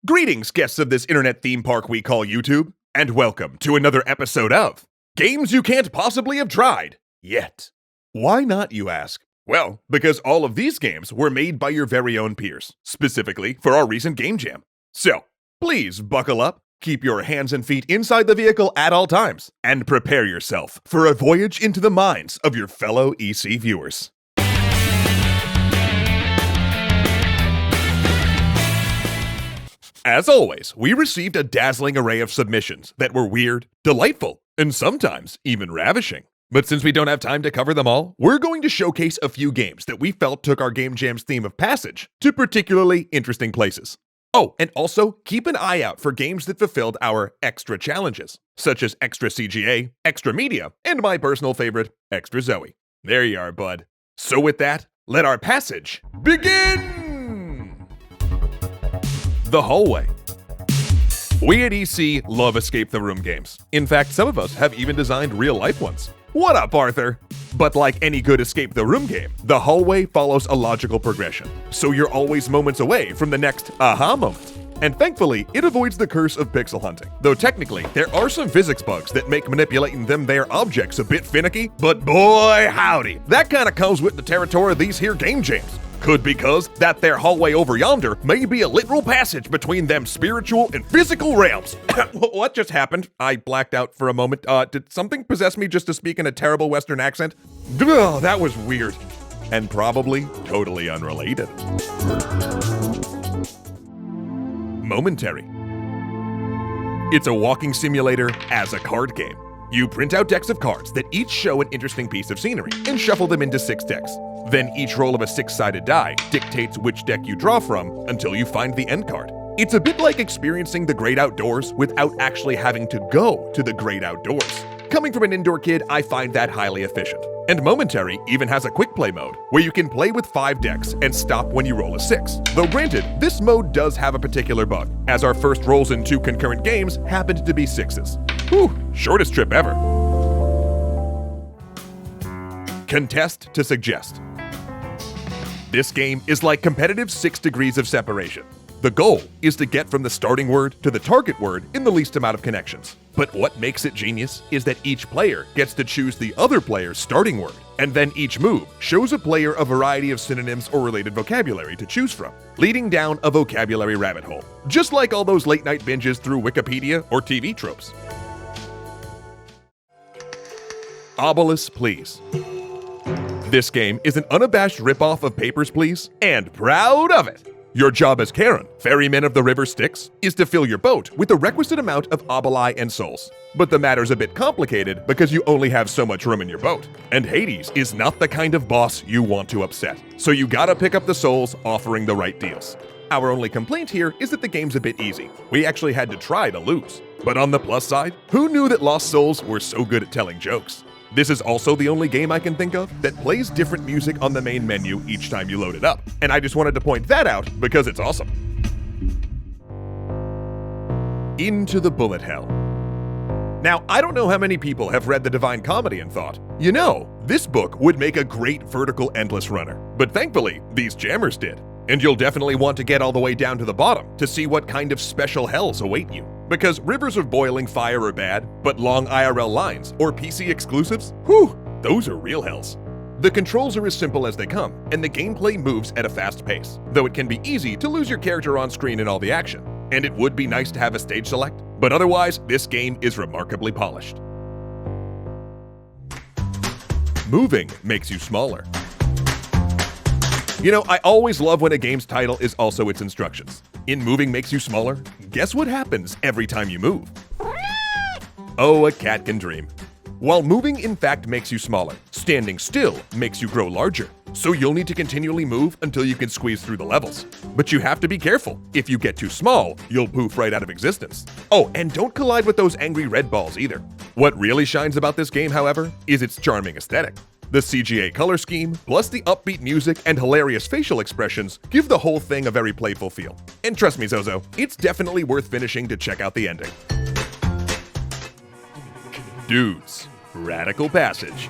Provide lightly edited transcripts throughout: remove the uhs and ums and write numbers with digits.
Greetings, guests of this internet theme park we call YouTube, and welcome to another episode of Games You Can't Possibly Have Tried Yet. Why not, you ask? Well, because all of these games were made by your very own peers, specifically for our recent Game Jam. So, please buckle up, keep your hands and feet inside the vehicle at all times, and prepare yourself for a voyage into the minds of your fellow EC viewers. As always, we received a dazzling array of submissions that were weird, delightful, and sometimes even ravishing. But since we don't have time to cover them all, we're going to showcase a few games that we felt took our Game Jam's theme of passage to particularly interesting places. Oh, and also keep an eye out for games that fulfilled our extra challenges, such as Extra CGA, Extra Media, and my personal favorite, Extra Zoe. There you are, bud. So with that, let our passage begin! The Hallway. We at EC love escape the room games. In fact, some of us have even designed real-life ones. What up, Arthur? But like any good escape the room game, The Hallway follows a logical progression, so you're always moments away from the next aha moment. And thankfully, it avoids the curse of pixel hunting. Though technically, there are some physics bugs that make manipulating them there objects a bit finicky, but boy howdy, that kinda comes with the territory of these here game jams. Could because that there hallway over yonder may be a literal passage between them spiritual and physical realms. What just happened? I blacked out for a moment. Did something possess me just to speak in a terrible Western accent? Ugh, that was weird. And probably totally unrelated. Momentary. It's a walking simulator as a card game. You print out decks of cards that each show an interesting piece of scenery and shuffle them into 6 decks. Then each roll of a 6-sided die dictates which deck you draw from until you find the end card. It's a bit like experiencing the great outdoors without actually having to go to the great outdoors. Coming from an indoor kid, I find that highly efficient. And Momentary even has a quick play mode, where you can play with 5 decks and stop when you roll a 6. Though granted, this mode does have a particular bug, as our first rolls in 2 concurrent games happened to be 6s. Whew, shortest trip ever. Contest to Suggest. This game is like competitive 6 degrees of separation. The goal is to get from the starting word to the target word in the least amount of connections. But what makes it genius is that each player gets to choose the other player's starting word, and then each move shows a player a variety of synonyms or related vocabulary to choose from, leading down a vocabulary rabbit hole, just like all those late-night binges through Wikipedia or TV tropes. Obolus, Please. This game is an unabashed ripoff of Papers, Please, and proud of it! Your job as Karen, ferryman of the river Styx, is to fill your boat with the requisite amount of obeli and souls. But the matter's a bit complicated because you only have so much room in your boat. And Hades is not the kind of boss you want to upset. So you gotta pick up the souls offering the right deals. Our only complaint here is that the game's a bit easy. We actually had to try to lose. But on the plus side, who knew that Lost Souls were so good at telling jokes? This is also the only game I can think of that plays different music on the main menu each time you load it up. And I just wanted to point that out because it's awesome. Into the Bullet Hell. Now, I don't know how many people have read The Divine Comedy and thought, you know, this book would make a great vertical endless runner. But thankfully, these jammers did. And you'll definitely want to get all the way down to the bottom to see what kind of special hells await you. Because rivers of boiling fire are bad, but long IRL lines or PC exclusives, whew, those are real hells. The controls are as simple as they come, and the gameplay moves at a fast pace, though it can be easy to lose your character on screen in all the action. And it would be nice to have a stage select, but otherwise, this game is remarkably polished. Moving makes you smaller. You know, I always love when a game's title is also its instructions. In Moving Makes You Smaller, guess what happens every time you move? Oh, a cat can dream. While moving in fact makes you smaller, standing still makes you grow larger. So you'll need to continually move until you can squeeze through the levels. But you have to be careful. If you get too small, you'll poof right out of existence. Oh, and don't collide with those angry red balls either. What really shines about this game, however, is its charming aesthetic. The CGA color scheme, plus the upbeat music and hilarious facial expressions, give the whole thing a very playful feel. And trust me, Zozo, it's definitely worth finishing to check out the ending. Doods, Radical Passage.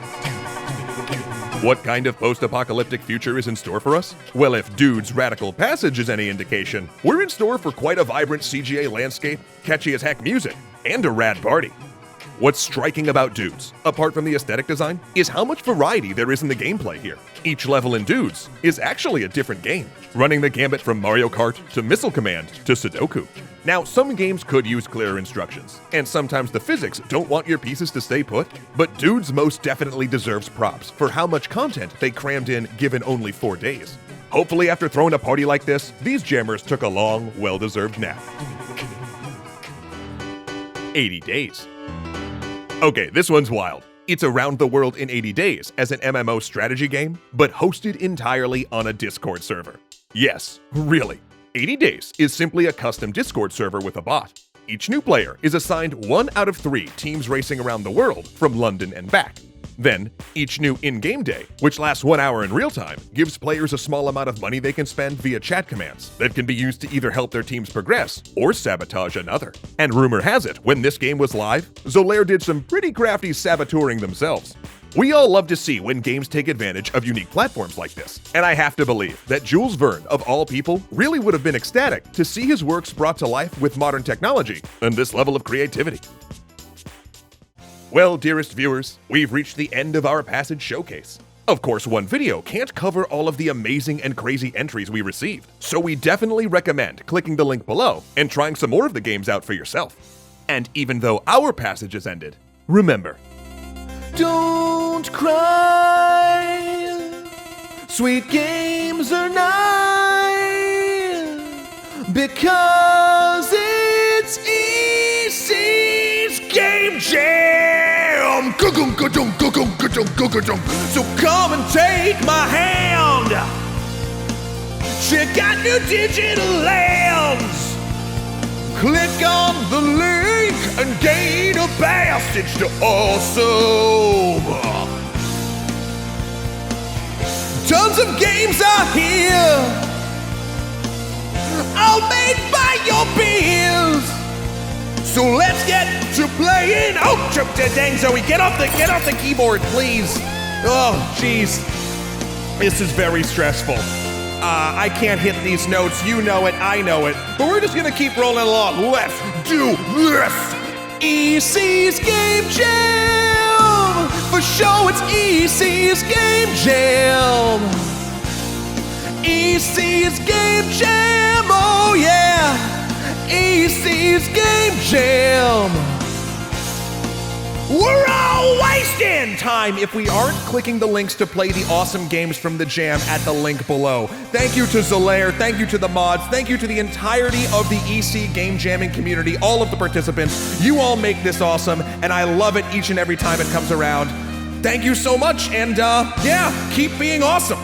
What kind of post-apocalyptic future is in store for us? Well, if Doods' Radical Passage is any indication, we're in store for quite a vibrant CGA landscape, catchy as heck music, and a rad party. What's striking about Doods, apart from the aesthetic design, is how much variety there is in the gameplay here. Each level in Doods is actually a different game, running the gambit from Mario Kart to Missile Command to Sudoku. Now, some games could use clearer instructions, and sometimes the physics don't want your pieces to stay put, but Doods most definitely deserves props for how much content they crammed in given only 4 days. Hopefully after throwing a party like this, these jammers took a long, well-deserved nap. 80 days. Okay, this one's wild. It's around the world in 80 days as an MMO strategy game, but hosted entirely on a Discord server. Yes, really. 80 days is simply a custom Discord server with a bot. Each new player is assigned 1 out of 3 teams racing around the world from London and back. Then, each new in-game day, which lasts 1 hour in real time, gives players a small amount of money they can spend via chat commands that can be used to either help their teams progress or sabotage another. And rumor has it, when this game was live, Zolaire did some pretty crafty saboteuring themselves. We all love to see when games take advantage of unique platforms like this, and I have to believe that Jules Verne, of all people, really would have been ecstatic to see his works brought to life with modern technology and this level of creativity. Well, dearest viewers, we've reached the end of our Passage Showcase. Of course, one video can't cover all of the amazing and crazy entries we received, so we definitely recommend clicking the link below and trying some more of the games out for yourself. And even though our passage has ended, remember, don't cry, sweet games are nigh, because it's EC's Game Jam! So come and take my hand, check out new digital lands, click on the link and gain a passage to awesome. Tons of games are here, all made by your peers. So let's get to playing. Oh, dang, Zoe, get off the keyboard, please. Oh, jeez, this is very stressful. I can't hit these notes. You know it, I know it, but we're just gonna keep rolling along. Let's do this. EC's Game Jam. For sure, it's EC's Game Jam. EC's Game Jam. Oh yeah. EC's Game Jam! We're all wasting time if we aren't clicking the links to play the awesome games from the jam at the link below. Thank you to Zolaire, thank you to the mods, thank you to the entirety of the EC game jamming community, all of the participants. You all make this awesome, and I love it each and every time it comes around. Thank you so much, and yeah, keep being awesome.